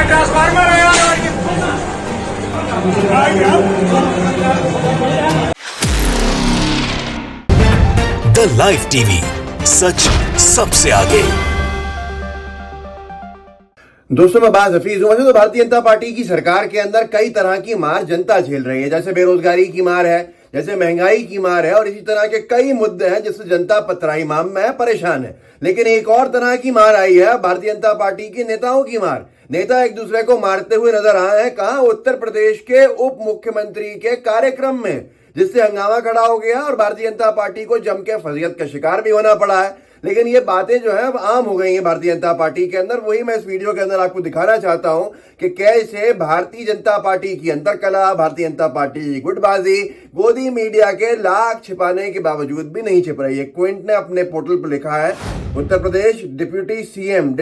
Transformer the live TV, सच सबसे आगे। दोस्तों, मैं बाज हफीज हूं। तो भारतीय जनता पार्टी की सरकार के अंदर कई तरह की मार जनता झेल रही है। जैसे बेरोजगारी की मार है, जैसे महंगाई की मार है, और इसी तरह के कई मुद्दे हैं जिससे जनता त्राहिमाम में है, परेशान है। लेकिन एक और तरह की मार आई है, भारतीय जनता पार्टी के नेताओं की मार। नेता एक दूसरे को मारते हुए नजर आए हैं। कहां? उत्तर प्रदेश के उप मुख्यमंत्री के कार्यक्रम में, जिससे हंगामा खड़ा हो गया और भारतीय जनता पार्टी को जम के फजीयत का शिकार भी होना पड़ा है। लेकिन ये बातें जो है अब आम हो गई हैं भारतीय जनता पार्टी के अंदर। वही मैं इस वीडियो के अंदर आपको दिखाना चाहता हूं कि कैसे भारतीय जनता पार्टी की अंतरकला, भारतीय जनता पार्टी की गुटबाजी गोदी मीडिया के लाख छिपाने के बावजूद भी नहीं छिप रही है। क्विंट ने अपने पोर्टल पर लिखा है, उत्तर प्रदेश डिप्टी सीएम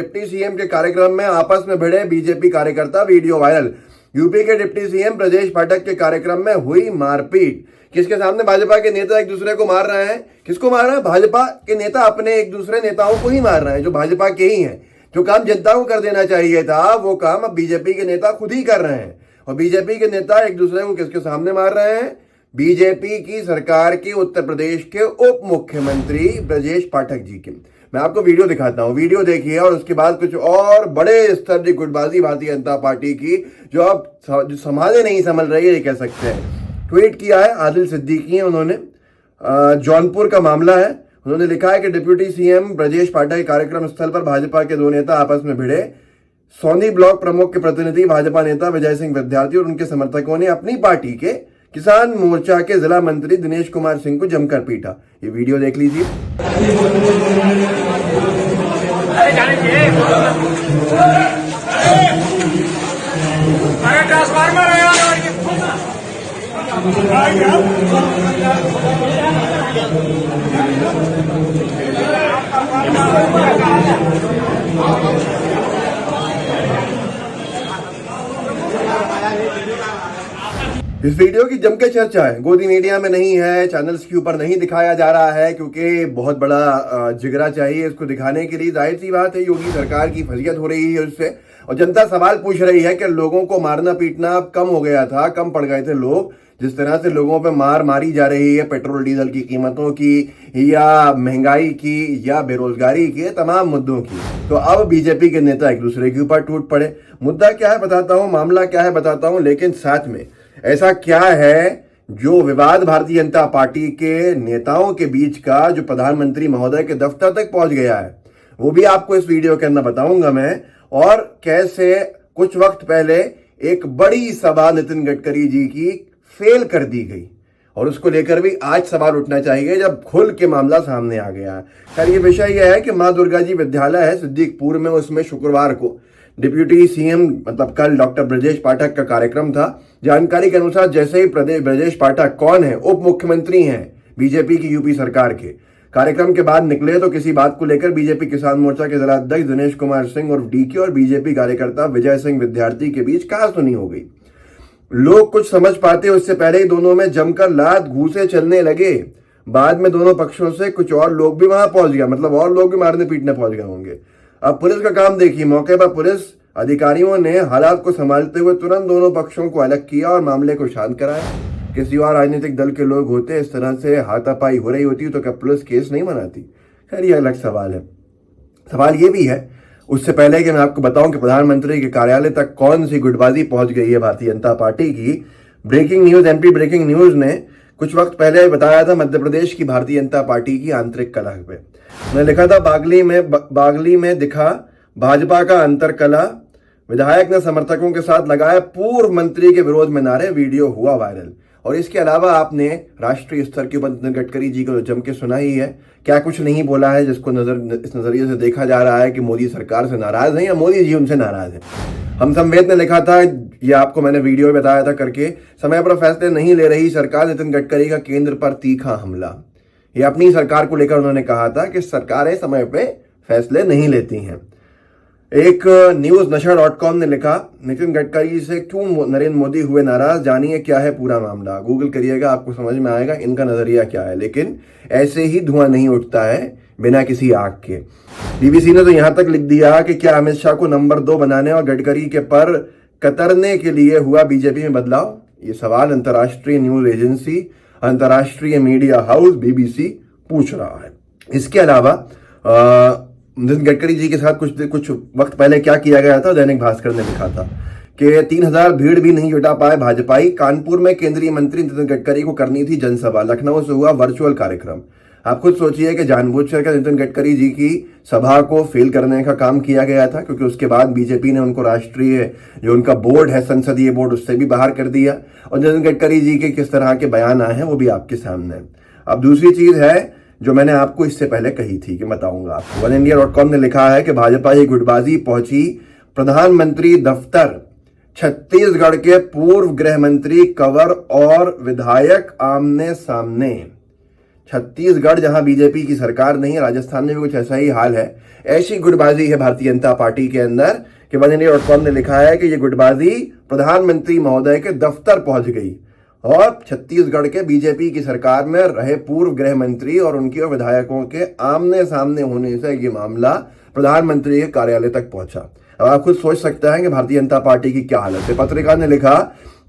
के कार्यक्रम में आपस में भिड़े बीजेपी कार्यकर्ता, वीडियो वायरल। यूपी के डिप्टी सीएम ब्रजेश पाठक के कार्यक्रम में हुई मारपीट। किसके सामने? भाजपा के नेता एक दूसरे को मार रहे हैं। किसको मार रहे हैं? भाजपा के नेता अपने एक दूसरे नेताओं को ही मार रहे हैं, जो भाजपा के ही हैं। जो काम जनता को कर देना चाहिए था, वो काम अब बीजेपी के नेता खुद ही कर रहे हैं। और बीजेपी के नेता एक दूसरे को किसके सामने मार रहे हैं? बीजेपी की सरकार के उत्तर प्रदेश के उप मुख्यमंत्री ब्रजेश पाठक जी के। मैं आपको वीडियो दिखाता हूं, वीडियो देखिए और उसके बाद कुछ और बड़े स्तर की गुटबाजी भारतीय जनता पार्टी की, जो अब संभाले नहीं संभल रही है, ये कह सकते हैं। ट्वीट किया है आदिल सिद्दीकी है, उन्होंने जौनपुर का मामला है। उन्होंने लिखा है कि डिप्टी सीएम ब्रजेश पाठक कार्यक्रम स्थल पर भाजपा के दो नेता आपस में भिड़े। सोनी ब्लॉक प्रमुख के प्रतिनिधि भाजपा नेता विजय सिंह विद्यार्थी और उनके समर्थकों ने अपनी पार्टी के किसान मोर्चा के जिला मंत्री दिनेश कुमार सिंह को जमकर पीटा। ये वीडियो देख लीजिए। इस वीडियो की जम के चर्चा है, गोदी मीडिया में नहीं है, चैनल्स के ऊपर नहीं दिखाया जा रहा है, क्योंकि बहुत बड़ा जिगरा चाहिए इसको दिखाने के लिए। जाहिर सी बात है, योगी सरकार की फजीयत हो रही है उससे, और जनता सवाल पूछ रही है कि लोगों को मारना पीटना कम हो गया था, कम पड़ गए थे लोग। जिस तरह से लोगों पे मार मारी जा रही है, पेट्रोल डीजल की कीमतों की, या महंगाई की, या बेरोजगारी की, तमाम मुद्दों की, तो अब बीजेपी के नेता एक दूसरे के ऊपर टूट पड़े। मुद्दा क्या है बताता हूं, मामला क्या है बताता हूं, लेकिन साथ में ऐसा क्या है जो विवाद भारतीय जनता पार्टी के नेताओं के बीच का, जो प्रधानमंत्री महोदय के दफ्तर तक पहुंच गया है, वो भी आपको इस वीडियो के अंदर बताऊंगा मैं। और कैसे कुछ वक्त पहले एक बड़ी सभा नितिन गडकरी जी की फेल कर दी गई, और उसको लेकर भी आज सवाल उठना चाहिए जब खुल के मामला सामने आ गया है। खैर, ये विषय यह है कि मां दुर्गा जी विद्यालय है सिद्दीकपुर में, उसमें शुक्रवार को डिप्टी सीएम मतलब कल डॉक्टर ब्रजेश पाठक का कार्यक्रम था। जानकारी के अनुसार जैसे ही ब्रजेश पाठक कौन है, उप मुख्यमंत्री हैं बीजेपी की यूपी सरकार के, कार्यक्रम के बाद निकले तो किसी बात को लेकर बीजेपी किसान मोर्चा के जिलाध्यक्ष दिनेश कुमार सिंह और डीके और बीजेपी कार्यकर्ता विजय सिंह विद्यार्थी के बीच कहासुनी हो गई। लोग कुछ समझ पाते उससे पहले ही दोनों में जमकर लात घूंसे चलने लगे। बाद में दोनों पक्षों से कुछ और लोग भी वहां पहुंच गया, मतलब और लोग भी मारने पीटने पहुंच गए होंगे। अब पुलिस का काम देखिए। मौके पर पुलिस अधिकारियों ने हालात को संभालते हुए तुरंत दोनों पक्षों को अलग किया और मामले को शांत कराया। किसी और राजनीतिक दल के लोग होते, इस तरह से हाथापाई हो रही होती, तो क्या पुलिस केस नहीं बनाती? खैर, ये अलग सवाल है। सवाल ये भी है, उससे पहले कि मैं आपको बताऊं कि प्रधानमंत्री के कार्यालय तक कौन सी गुटबाजी पहुंच गई है भारतीय जनता पार्टी की, breaking news, MP breaking news ने कुछ वक्त पहले बताया था मध्य प्रदेश की भारतीय जनता पार्टी की आंतरिक कलह पे। मैंने लिखा था, बागली में दिखा भाजपा का अंतरकला, विधायक ने समर्थकों के साथ लगाए पूर्व मंत्री के विरोध में नारे, वीडियो हुआ वायरल। और इसके अलावा आपने राष्ट्रीय स्तर के ऊपर नितिन गडकरी जी को जम के सुना ही है, क्या कुछ नहीं बोला है, जिसको इस नजरिए से देखा जा रहा है कि मोदी सरकार से नाराज है या मोदी जी उनसे नाराज है। हम संवेद ने लिखा था, ये आपको मैंने वीडियो में बताया था करके, समय पर फैसले नहीं ले रही सरकार, नितिन गडकरी का केंद्र पर तीखा हमला। ये अपनी सरकार को लेकर उन्होंने कहा था कि सरकारें समय पे फैसले नहीं लेती हैं। एक न्यूज नशा.com ने लिखा, नितिन गडकरी से क्यों नरेंद्र मोदी हुए नाराज, जानिए क्या है पूरा मामला। गूगल करिएगा, आपको समझ में आएगा इनका नजरिया क्या है। लेकिन ऐसे ही धुआं नहीं उठता है बिना किसी आग के। बीबीसी ने तो यहां तक लिख दिया कि क्या अमित शाह को नंबर 2 बनाने और गडकरी के पर कतरने के लिए हुआ बीजेपी में बदलाव। ये सवाल अंतर्राष्ट्रीय न्यूज एजेंसी, अंतर्राष्ट्रीय मीडिया हाउस बीबीसी पूछ रहा है। इसके अलावा नितिन गडकरी जी के साथ कुछ वक्त पहले क्या किया गया था, दैनिक भास्कर ने लिखा था कि 3000 भीड़ भी नहीं जुटा पाए भाजपाई। कानपुर में केंद्रीय मंत्री नितिन गडकरी को करनी थी जनसभा, लखनऊ से हुआ वर्चुअल कार्यक्रम। आप खुद सोचिए कि जानबूझकर नितिन गडकरी जी की सभा को फेल करने का काम किया गया था, क्योंकि उसके बाद बीजेपी ने उनको राष्ट्रीय जो उनका बोर्ड है, संसदीय बोर्ड, उससे भी बाहर कर दिया। और नितिन गडकरी जी के किस तरह के बयान आए हैं वो भी आपके सामने है। अब दूसरी चीज है जो मैंने आपको इससे पहले कही थी कि बताऊंगा आपको। OneIndia.com ने लिखा है कि भाजपा की गुटबाजी पहुंची प्रधानमंत्री दफ्तर। छत्तीसगढ़ के पूर्व गृह मंत्री कंवर और विधायक आमने सामने। छत्तीसगढ़ जहां बीजेपी की सरकार नहीं है, राजस्थान में भी कुछ ऐसा ही हाल है। ऐसी गुटबाजी है भारतीय जनता पार्टी के अंदर कि OneIndia.com ने लिखा है कि यह गुटबाजी प्रधानमंत्री महोदय के दफ्तर पहुंच गई और छत्तीसगढ़ के बीजेपी की सरकार में रहे पूर्व गृह मंत्री और उनके विधायकों के आमने सामने होने से ये मामला प्रधानमंत्री के कार्यालय तक पहुंचा। अब आप खुद सोच सकते हैं कि भारतीय जनता पार्टी की क्या हालत है। पत्रिका ने लिखा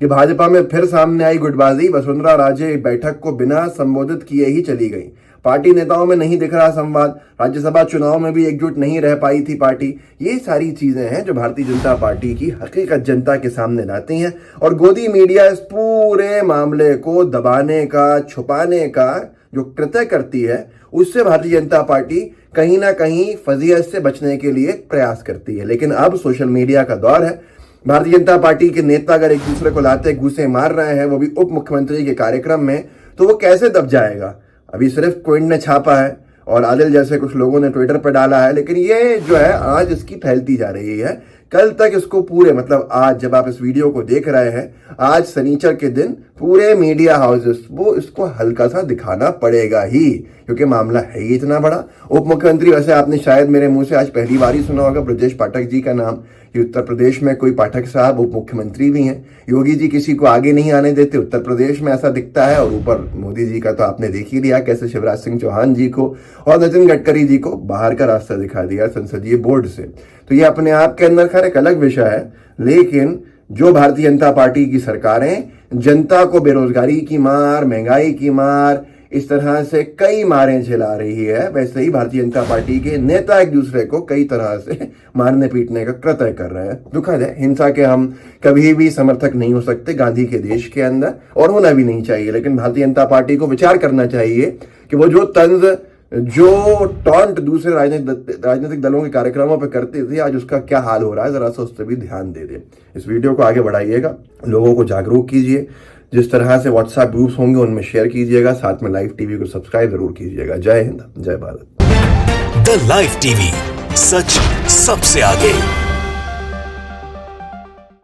कि भाजपा में फिर सामने आई गुटबाजी। वसुंधरा राजे बैठक को बिना संबोधित किए ही चली गई। पार्टी नेताओं में नहीं दिख रहा संवाद। राज्यसभा चुनाव में भी एकजुट नहीं रह पाई थी पार्टी। ये सारी चीजें हैं जो भारतीय जनता पार्टी की हकीकत जनता के सामने लाती हैं और गोदी मीडिया इस पूरे मामले को दबाने का, छुपाने का जो कृत्य करती है, उससे भारतीय जनता पार्टी कहीं ना कहीं फजीहत से बचने के लिए प्रयास करती है। लेकिन अब सोशल मीडिया का दौर है। भारतीय जनता पार्टी के नेता अगर एक दूसरे को लाते घूसे मार रहे हैं, वो भी उप मुख्यमंत्री के कार्यक्रम में, तो वो कैसे दब जाएगा। अभी सिर्फ क्विंट ने छापा है और आदिल जैसे कुछ लोगों ने ट्विटर पर डाला है, लेकिन ये जो है आज इसकी फैलती जा रही है। कल तक इसको पूरे, मतलब आज जब आप इस वीडियो को देख रहे हैं, आज शनिचर के दिन पूरे मीडिया हाउसेस वो इसको हल्का सा दिखाना पड़ेगा ही, क्योंकि मामला है ही इतना बड़ा। उप मुख्यमंत्री, वैसे आपने शायद मेरे मुंह से आज पहली बार ही सुना होगा ब्रजेश पाठक जी का नाम, कि उत्तर प्रदेश में कोई पाठक साहब उप मुख्यमंत्री भी हैं। योगी जी किसी को आगे नहीं आने देते, उत्तर प्रदेश में ऐसा दिखता है। और ऊपर मोदी जी का तो आपने देख ही लिया, कैसे शिवराज सिंह चौहान जी को और नितिन गडकरी जी को बाहर का रास्ता दिखा दिया संसदीय बोर्ड से। तो ये अपने आप के अंदर खैर एक अलग विषय है, लेकिन जो भारतीय जनता पार्टी की सरकारें जनता को बेरोजगारी की मार, महंगाई की मार, इस तरह से कई मारें झेला रही है, वैसे ही भारतीय जनता पार्टी के नेता एक दूसरे को कई तरह से मारने पीटने का कृत्य कर रहे हैं। दुखद है, हिंसा के हम कभी भी समर्थक नहीं हो सकते गांधी के देश के अंदर, और होना भी नहीं चाहिए। लेकिन भारतीय जनता पार्टी को विचार करना चाहिए कि वो जो तंज, जो टॉन्ट दूसरे राजनीतिक दलों के कार्यक्रमों पर करते थे, आज उसका क्या हाल हो रहा है, जरा सा उस पर भी ध्यान दे दे। इस वीडियो को आगे बढ़ाइएगा, लोगों को जागरूक कीजिए। जिस तरह से व्हाट्सएप ग्रुप्स होंगे उनमें शेयर कीजिएगा, साथ में लाइव टीवी को सब्सक्राइब जरूर कीजिएगा। जय हिंद, जय भारत। द लाइव टीवी, सच सबसे आगे।